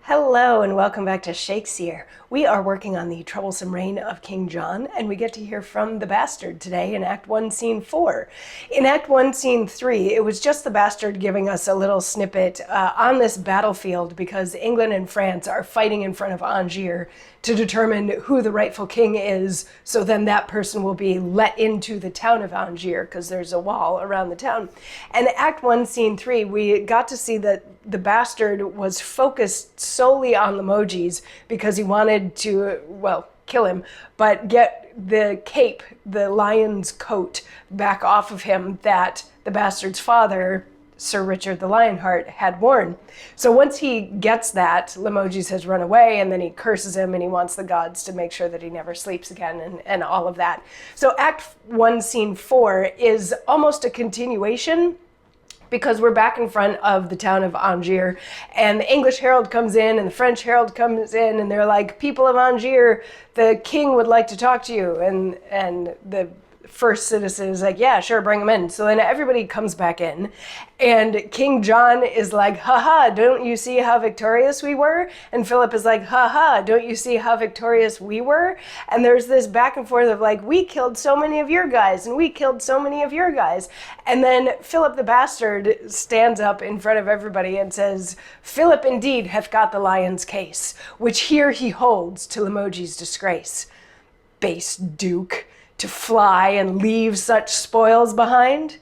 Hello and welcome back to Shakesyear. We are working on the troublesome reign of King John, and we get to hear from the bastard today in Act 1, Scene 4. In Act 1, Scene 3, it was just the bastard giving us a little snippet on this battlefield because England and France are fighting in front of Angiers to determine who the rightful king is, so then that person will be let into the town of Angiers because there's a wall around the town. And Act 1, Scene 3, we got to see that the bastard was focused solely on Limoges because he wanted to, well, kill him, but get the cape, the lion's coat, back off of him that the bastard's father, Sir Richard the Lionheart, had worn. So once he gets that, Limoges has run away, and then he curses him and he wants the gods to make sure that he never sleeps again and all of that. So Act 1, Scene 4 is almost a continuation because we're back in front of the town of Angiers, and the English herald comes in and the French herald comes in, and they're like, people of Angiers, the king would like to talk to you. And the first citizen is like, yeah, sure, bring him in. So then everybody comes back in, and King John is like, haha, don't you see how victorious we were? And Philip is like, haha, don't you see how victorious we were? And there's this back and forth of like, we killed so many of your guys, and we killed so many of your guys. And then Philip the bastard stands up in front of everybody and says, Philip indeed hath got the lion's case, which here he holds to Limoges' disgrace. Base duke, to fly and leave such spoils behind?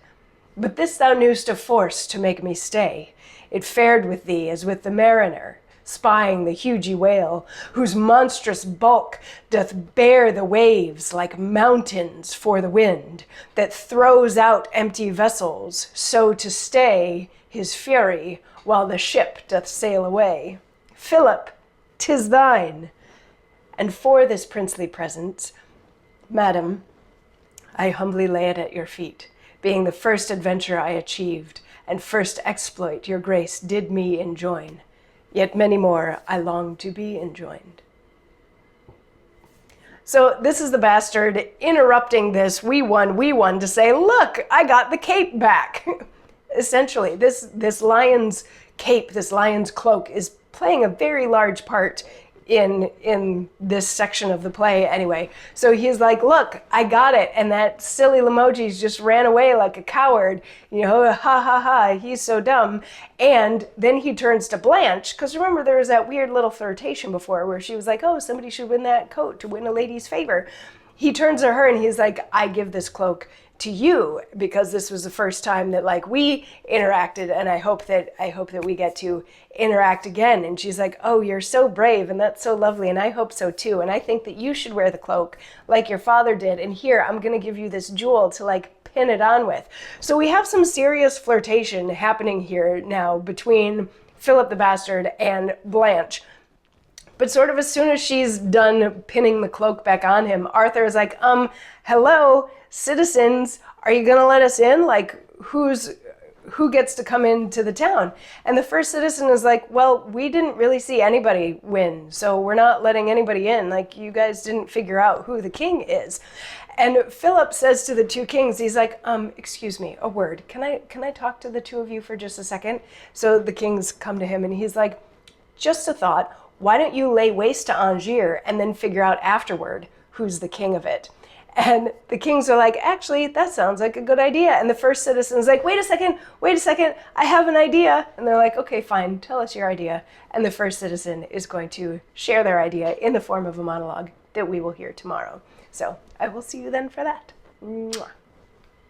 But this thou knew'st of force to make me stay. It fared with thee as with the mariner, spying the hugy whale, whose monstrous bulk doth bear the waves like mountains for the wind, that throws out empty vessels, so to stay his fury while the ship doth sail away. Philip, 'tis thine. And for this princely present, Madam, I humbly lay it at your feet, being the first adventure I achieved, and first exploit your grace did me enjoin. Yet many more I long to be enjoined. So this is the bastard interrupting this we won to say, look, I got the cape back. Essentially, this lion's cape, this lion's cloak is playing a very large part in this section of the play anyway. So he's like, look, I got it. And that silly Limoges just ran away like a coward. You know, ha ha ha, he's so dumb. And then he turns to Blanche, because remember there was that weird little flirtation before where she was like, oh, somebody should win that coat to win a lady's favor. He turns to her and he's like, I give this cloak to you because this was the first time that like we interacted, and I hope that we get to interact again. And she's like, oh, you're so brave, and that's so lovely, and I hope so too, and I think that you should wear the cloak like your father did, and here I'm gonna give you this jewel to like pin it on with. So we have some serious flirtation happening here now between Philip the bastard and Blanche. But sort of as soon as she's done pinning the cloak back on him, Arthur is like, hello, citizens, are you gonna let us in? Like, who gets to come into the town? And the first citizen is like, well, we didn't really see anybody win, so we're not letting anybody in. Like, you guys didn't figure out who the king is. And Philip says to the two kings, he's like, excuse me, a word. Can I talk to the two of you for just a second? So the kings come to him and he's like, just a thought. Why don't you lay waste to Angiers and then figure out afterward who's the king of it? And the kings are like, actually, that sounds like a good idea. And the first citizen is like, wait a second, I have an idea. And they're like, okay, fine, tell us your idea. And the first citizen is going to share their idea in the form of a monologue that we will hear tomorrow. So I will see you then for that. Mwah.